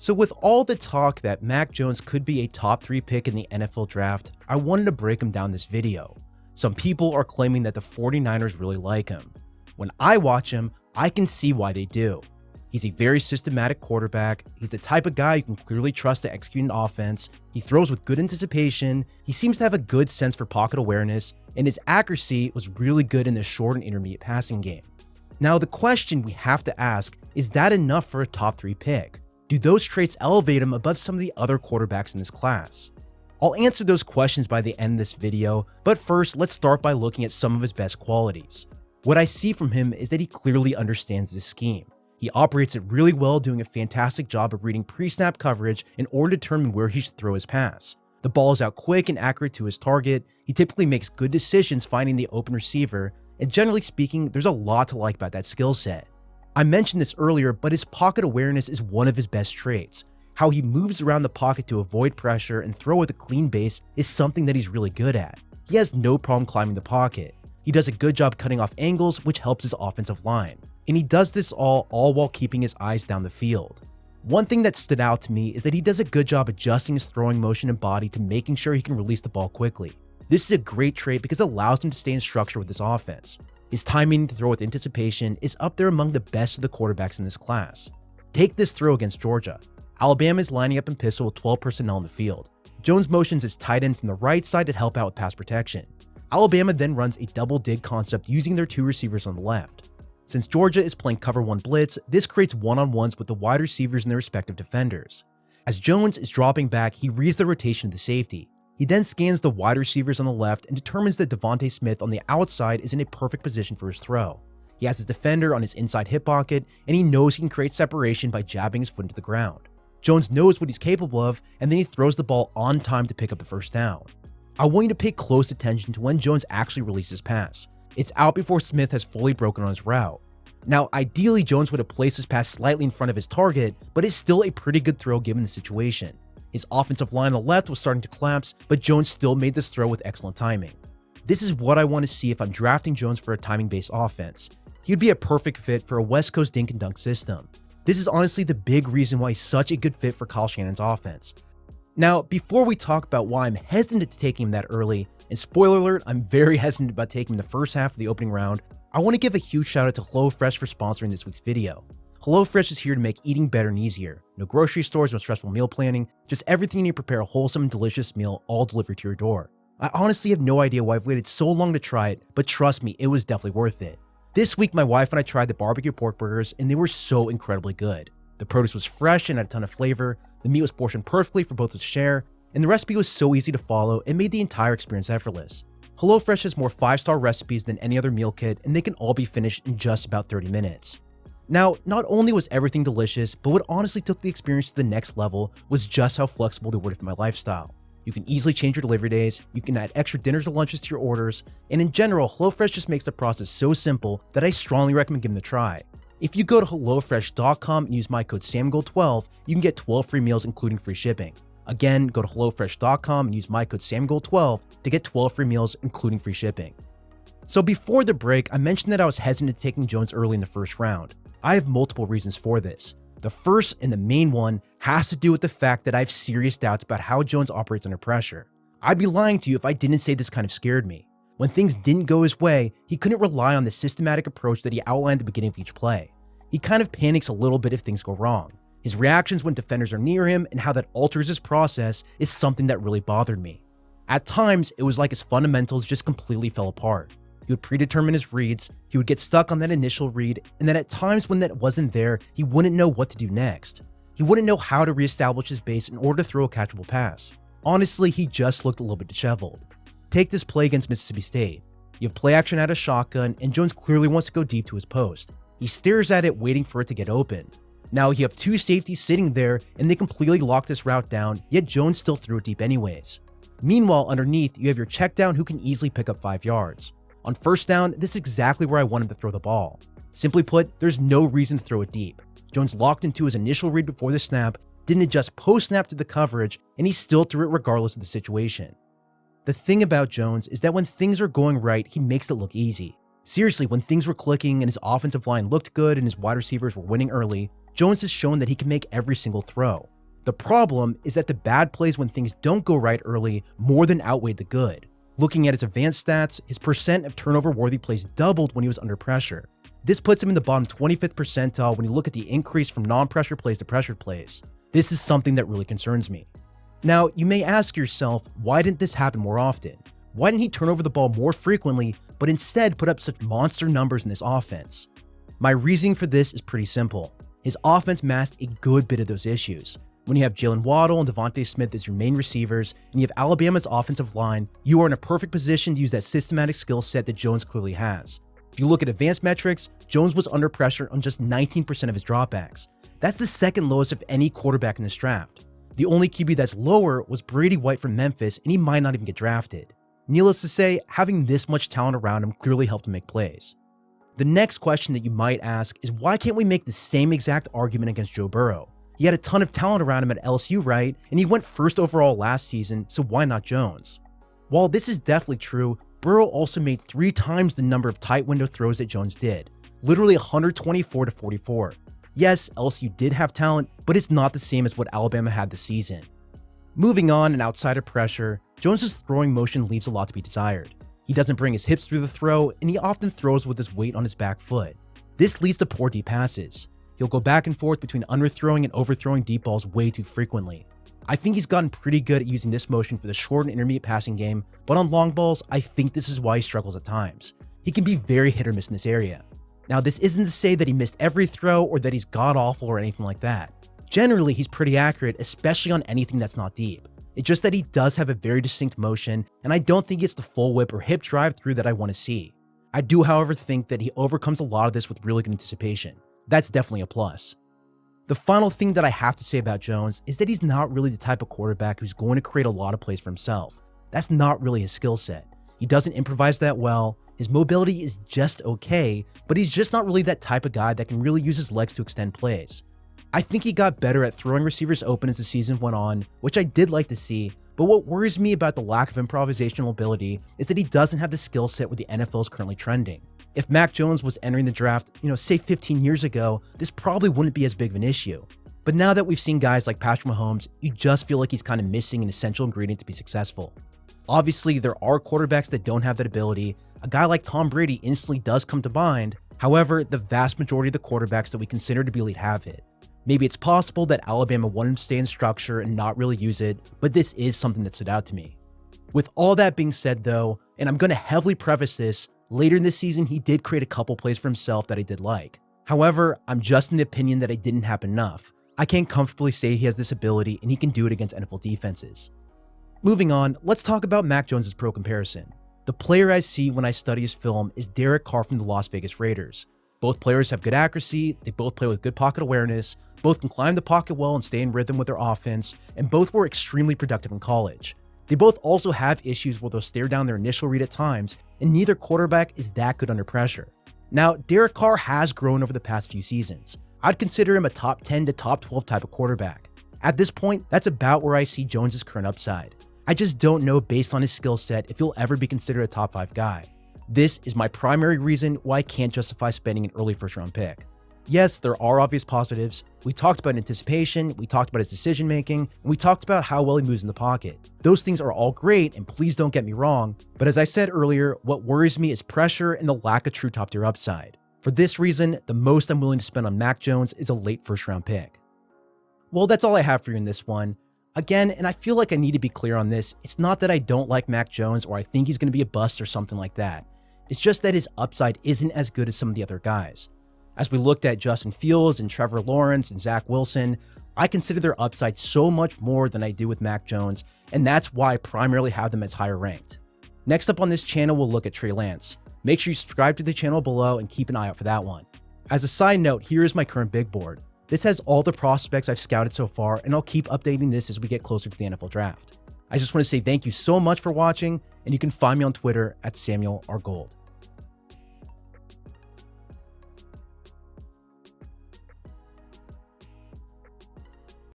So with all the talk that Mac Jones could be a top 3 pick in the NFL draft, I wanted to break him down this video. Some people are claiming that the 49ers really like him. When I watch him, I can see why they do. He's a very systematic quarterback. He's the type of guy you can clearly trust to execute an offense. He throws with good anticipation. He seems to have a good sense for pocket awareness, and his accuracy was really good in the short and intermediate passing game. Now, the question we have to ask, is that enough for a top 3 pick? Do those traits elevate him above some of the other quarterbacks in this class? I'll answer those questions by the end of this video, but first, let's start by looking at some of his best qualities. What I see from him is that he clearly understands this scheme. He operates it really well, doing a fantastic job of reading pre-snap coverage in order to determine where he should throw his pass. The ball is out quick and accurate to his target. He typically makes good decisions finding the open receiver, and generally speaking, there's a lot to like about that skill set. I mentioned this earlier, but his pocket awareness is one of his best traits. How he moves around the pocket to avoid pressure and throw with a clean base is something that he's really good at. He has no problem climbing the pocket. He does a good job cutting off angles, which helps his offensive line. And he does this all while keeping his eyes down the field. One thing that stood out to me is that he does a good job adjusting his throwing motion and body to making sure he can release the ball quickly. This is a great trait because it allows him to stay in structure with his offense. His timing to throw with anticipation is up there among the best of the quarterbacks in this class. Take this throw against Georgia. Alabama is lining up in pistol with 12 personnel in the field. Jones motions his tight end from the right side to help out with pass protection. Alabama then runs a double dig concept using their 2 receivers on the left. Since Georgia is playing cover 1 blitz, this creates one-on-ones with the wide receivers and their respective defenders. As Jones is dropping back, he reads the rotation of the safety. He then scans the wide receivers on the left and determines that Devontae Smith on the outside is in a perfect position for his throw. He has his defender on his inside hip pocket, and he knows he can create separation by jabbing his foot into the ground. Jones knows what he's capable of, and then he throws the ball on time to pick up the first down. I want you to pay close attention to when Jones actually releases his pass. It's out before Smith has fully broken on his route. Now, ideally, Jones would have placed his pass slightly in front of his target, but it's still a pretty good throw given the situation. His offensive line on the left was starting to collapse, but Jones still made this throw with excellent timing. This is what I want to see if I'm drafting Jones for a timing-based offense. He would be a perfect fit for a West Coast dink and dunk system. This is honestly the big reason why he's such a good fit for Kyle Shanahan's offense. Now, before we talk about why I'm hesitant to take him that early, and spoiler alert, I'm very hesitant about taking him the first half of the opening round, I want to give a huge shout out to HelloFresh for sponsoring this week's video. HelloFresh is here to make eating better and easier. No grocery stores, no stressful meal planning, just everything you need to prepare a wholesome and delicious meal, all delivered to your door. I honestly have no idea why I've waited so long to try it, but trust me, it was definitely worth it. This week, my wife and I tried the barbecue pork burgers, and they were so incredibly good. The produce was fresh and had a ton of flavor, the meat was portioned perfectly for both to share, and the recipe was so easy to follow, it made the entire experience effortless. HelloFresh has more 5-star recipes than any other meal kit, and they can all be finished in just about 30 minutes. Now, not only was everything delicious, but what honestly took the experience to the next level was just how flexible they were to my lifestyle. You can easily change your delivery days, you can add extra dinners or lunches to your orders, and in general, HelloFresh just makes the process so simple that I strongly recommend giving it a try. If you go to HelloFresh.com and use my code SAMGOLD12, you can get 12 free meals including free shipping. Again, go to HelloFresh.com and use my code SAMGOLD12 to get 12 free meals including free shipping. So before the break, I mentioned that I was hesitant to taking Jones early in the first round. I have multiple reasons for this. The first and the main one has to do with the fact that I have serious doubts about how Jones operates under pressure. I'd be lying to you if I didn't say this kind of scared me. When things didn't go his way, he couldn't rely on the systematic approach that he outlined at the beginning of each play. He kind of panics a little bit if things go wrong. His reactions when defenders are near him and how that alters his process is something that really bothered me. At times, it was like his fundamentals just completely fell apart. He would predetermine his reads, he would get stuck on that initial read, and then at times when that wasn't there, he wouldn't know what to do next. He wouldn't know how to reestablish his base in order to throw a catchable pass. Honestly, he just looked a little bit disheveled. Take this play against Mississippi State. You have play action out of shotgun, and Jones clearly wants to go deep to his post. He stares at it waiting for it to get open. Now you have 2 safeties sitting there, and they completely locked this route down, yet Jones still threw it deep anyways. Meanwhile, underneath, you have your check down who can easily pick up 5 yards. On first down, this is exactly where I want him to throw the ball. Simply put, there's no reason to throw it deep. Jones locked into his initial read before the snap, didn't adjust post-snap to the coverage, and he still threw it regardless of the situation. The thing about Jones is that when things are going right, he makes it look easy. Seriously, when things were clicking and his offensive line looked good and his wide receivers were winning early, Jones has shown that he can make every single throw. The problem is that the bad plays when things don't go right early more than outweighed the good. Looking at his advanced stats, his percent of turnover-worthy plays doubled when he was under pressure. This puts him in the bottom 25th percentile when you look at the increase from non-pressure plays to pressured plays. This is something that really concerns me. Now, you may ask yourself, why didn't this happen more often? Why didn't he turn over the ball more frequently, but instead put up such monster numbers in this offense? My reasoning for this is pretty simple. His offense masked a good bit of those issues. When you have Jalen Waddle and Devontae Smith as your main receivers, and you have Alabama's offensive line, you are in a perfect position to use that systematic skill set that Jones clearly has. If you look at advanced metrics, Jones was under pressure on just 19% of his dropbacks. That's the second lowest of any quarterback in this draft. The only QB that's lower was Brady White from Memphis, and he might not even get drafted. Needless to say, having this much talent around him clearly helped him make plays. The next question that you might ask is, why can't we make the same exact argument against Joe Burrow? He had a ton of talent around him at LSU, right? And he went first overall last season, so why not Jones? While this is definitely true, Burrow also made 3 times the number of tight window throws that Jones did, literally 124 to 44. Yes, LSU did have talent, but it's not the same as what Alabama had this season. Moving on, and outside of pressure, Jones's throwing motion leaves a lot to be desired. He doesn't bring his hips through the throw, and he often throws with his weight on his back foot. This leads to poor deep passes. He'll go back and forth between underthrowing and overthrowing deep balls way too frequently. I think he's gotten pretty good at using this motion for the short and intermediate passing game, but on long balls, I think this is why he struggles at times. He can be very hit or miss in this area. Now, this isn't to say that he missed every throw or that he's god-awful or anything like that. Generally, he's pretty accurate, especially on anything that's not deep. It's just that he does have a very distinct motion, and I don't think it's the full whip or hip drive through that I want to see. I do, however, think that he overcomes a lot of this with really good anticipation. That's definitely a plus. The final thing that I have to say about Jones is that he's not really the type of quarterback who's going to create a lot of plays for himself. That's not really his skill set. He doesn't improvise that well, his mobility is just okay, but he's just not really that type of guy that can really use his legs to extend plays. I think he got better at throwing receivers open as the season went on, which I did like to see, but what worries me about the lack of improvisational ability is that he doesn't have the skill set where the NFL is currently trending. If Mac Jones was entering the draft, say 15 years ago, this probably wouldn't be as big of an issue. But now that we've seen guys like Patrick Mahomes, you just feel like he's kind of missing an essential ingredient to be successful. Obviously, there are quarterbacks that don't have that ability. A guy like Tom Brady instantly does come to mind. However, the vast majority of the quarterbacks that we consider to be elite have it. Maybe it's possible that Alabama wanted him to stay in structure and not really use it, but this is something that stood out to me. With all that being said though, and I'm going to heavily preface this, later in this season he did create a couple plays for himself that I did like. However, I'm just in the opinion that it didn't happen enough. I can't comfortably say he has this ability and he can do it against NFL defenses. Moving on, let's talk about Mac Jones' pro comparison. The player I see when I study his film is Derek Carr from the Las Vegas Raiders. Both players have good accuracy, they both play with good pocket awareness, both can climb the pocket well and stay in rhythm with their offense, and both were extremely productive in college. They both also have issues where they'll stare down their initial read at times, and neither quarterback is that good under pressure. Now, Derek Carr has grown over the past few seasons. I'd consider him a top 10 to top 12 type of quarterback. At this point, that's about where I see Jones' current upside. I just don't know based on his skill set if he'll ever be considered a top 5 guy. This is my primary reason why I can't justify spending an early first round pick. Yes, there are obvious positives. We talked about anticipation, we talked about his decision making, and we talked about how well he moves in the pocket. Those things are all great, and please don't get me wrong, but as I said earlier, what worries me is pressure and the lack of true top tier upside. For this reason, the most I'm willing to spend on Mac Jones is a late first round pick. Well, that's all I have for you in this one. Again, and I feel like I need to be clear on this, it's not that I don't like Mac Jones or I think he's going to be a bust or something like that. It's just that his upside isn't as good as some of the other guys. As we looked at Justin Fields and Trevor Lawrence and Zach Wilson, I consider their upside so much more than I do with Mac Jones, and that's why I primarily have them as higher ranked. Next up on this channel, we'll look at Trey Lance. Make sure you subscribe to the channel below and keep an eye out for that one. As a side note, here is my current big board. This has all the prospects I've scouted so far, and I'll keep updating this as we get closer to the NFL draft. I just want to say thank you so much for watching, and you can find me on Twitter at Samuel R. Gold.